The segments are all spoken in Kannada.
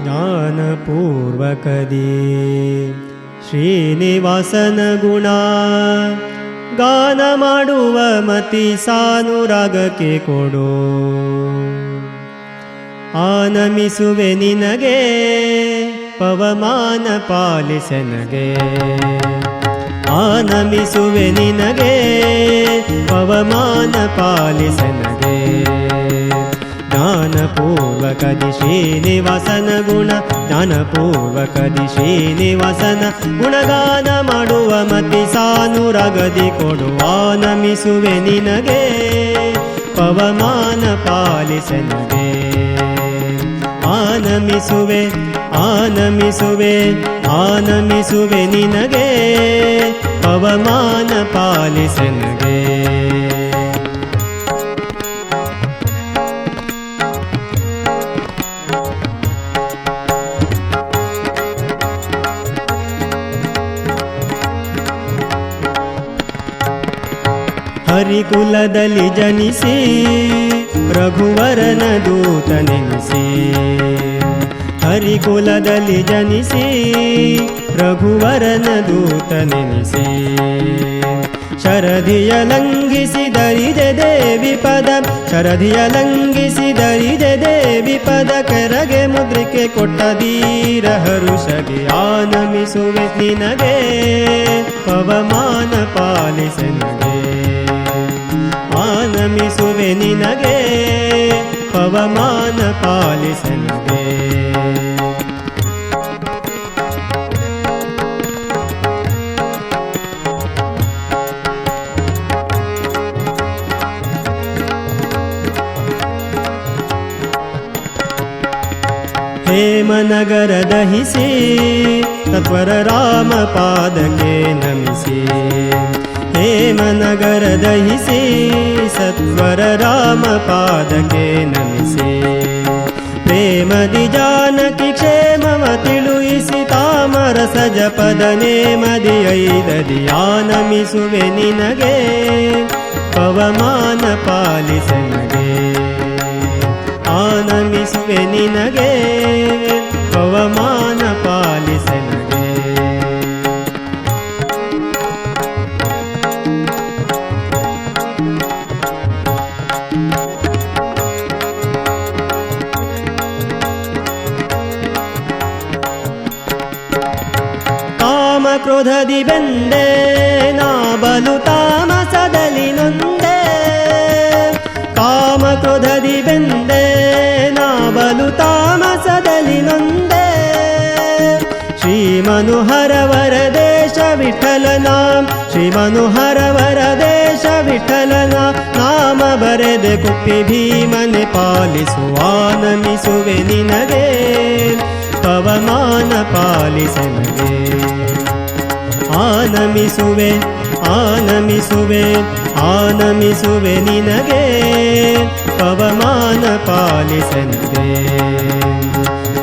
ಜ್ಞಾನಪೂರ್ವಕದಿ ಶ್ರೀನಿವಾಸನ ಗುಣ ಗಾನ ಮಾಡುವ ಮತಿ ಸಾನುರಾಗಕ್ಕೆ ಕೊಡು. ಆನಮಿಸುವೆ ನಿನಗೆ ಪವಮಾನ ಪಾಲಿಸನಗೆ. ಆನಮಿಸುವೆ ನಿನಗೆ ಪವಮಾನ ಪಾಲಿಸನಗೆ. ಜ್ಞಾನಪೂರ್ವಕದಿ ಶ್ರೀನಿವಾಸನ ಗುಣ ಜ್ಞಾನಪೂರ್ವಕದಿ ಶ್ರೀನಿವಾಸನ ಗುಣಗಾನ ಮಾಡುವ ಮತಿ ಸಾನುರಾಗದಿ ಕೊಡು. ಆನಮಿಸುವೆ ನಿನಗೆ ಪವಮಾನ ಪಾಲಿಸನಗೆ. ಆನಮಿಸುವೆ ಆನಮಿಸುವೆ ಆನಮಿಸುವೆ ನಿನಗೆ ಪವಮಾನ ಪಾಲಿಸನಗೆ. ಹರಿಕುಲದಲ್ಲಿ ಜನಿಸಿ ರಘುವರನ ದೂತನೆನಿಸಿ. ಹರಿಕುಲದಲ್ಲಿ ಜನಿಸಿ ರಘುವರನ ದೂತನೆನಿಸಿ. ಶರಧಿಯ ಲಂಘಿಸಿದರಿದೆ ದೇವಿ ಪದ. ಶರಧಿಯ ಲಂಘಿಸಿದರಿದೆ ದೇವಿ ಪದ. ಕೆರಗೆ ಮುದ್ರಿಕೆ ಕೊಟ್ಟ ಧೀರ ಹರುಷಗೆ. ಆನಮಿಸುವೆ ನಿನಗೆ ಪವಮಾನ ಪಾಲಿಸನಗೆ. ಆನಮಿಸುವೆ ನಿನಗೆ ಪವಮಾನ ಪಾಲಿಸನಗೆ. ಹೇಮನಗರ ದಹಿಸಿ ತತ್ವರ ರಾಮ ಪಾದಕ್ಕೆ ನಮಿಸಿ. ಹೇಮನಗರ ದಹಿಸಿ ಸತ್ವರ ರಾಮ ಪಾದಕ್ಕೆ ನಮಿಸಿ. ಪ್ರೇಮದಿ ಜಾನಕಿ ಕ್ಷೇಮವ ತಿಳುಯಿಸಿ ತಾಮರ ಸಜ ಪದ ನೇಮದಿ ಐದದಿ. ಆನಮಿಸುವೆ ನಿನಗೆ ಪವಮಾನ ಪಾಲಿಸನಗೆ. ಆನಮಿಸುವೆ ನಿನಗೆ ಪವಮಾನ ಪಾಲಿಸನಗೆ. ಕಾಮ ಕ್ರೋಧದಿ ಬೆಂದೆ ನಾ ಬಲು ತಾಮಸದಲ್ಲಿ ನೊಂದೆ. ಕಾಮ ಕ್ರೋಧದಿ ಬೆಂದೆ ನಾ ಬಲು ತಾಮಸದಲ್ಲಿ ನೊಂದೆ. ಶ್ರೀ ಮನೋಹರ ವರದೇಶ ವಿಠಲನ. ಶ್ರೀ ಮನೋಹರ ವರದೇಶ ವಿಠಲನ ನಾಮ ಬರೆದೆ ಕುಪ್ಪಿ ಭೀಮನೆ ಪಾಲಿಸು. ಆನಮಿಸುವೆ ನಿನಗೆ ಪವಮಾನ ಪಾಲಿಸನಗೆ. ಆನಮಿಸುವೆ ಆನಮಿಸುವೆ ಆನಮಿಸುವೆ ನಿನಗೆ ಪವಮಾನ ಪಾಲಿಸನಗೆ.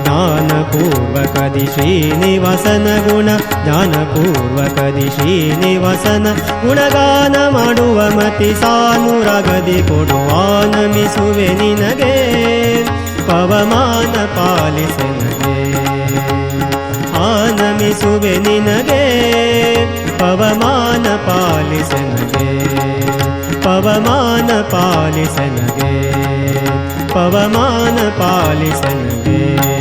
ಜ್ಞಾನಪೂರ್ವಕದಿ ಶ್ರೀನಿವಾಸನ ಗುಣ ಜ್ಞಾನಪೂರ್ವಕದಿ ಶ್ರೀನಿವಾಸನ ಗುಣಗಾನ ಮಾಡುವ ಮತಿ ಸಾನುರಾಗದಿ ಕೊಡು. ಆನಮಿಸುವೆ ನಿನಗೆ ಪವಮಾನ ಪಾಲಿಸನಗೆ. ಆನಮಿಸುವೆ ನಿನಗೆ ಪವಮಾನ ಪಾಲಿಸನಗೆ. ಪವಮಾನ ಪಾಲಿಸನಗೆ. ಪವಮಾನ ಪಾಲಿಸನಗೆ.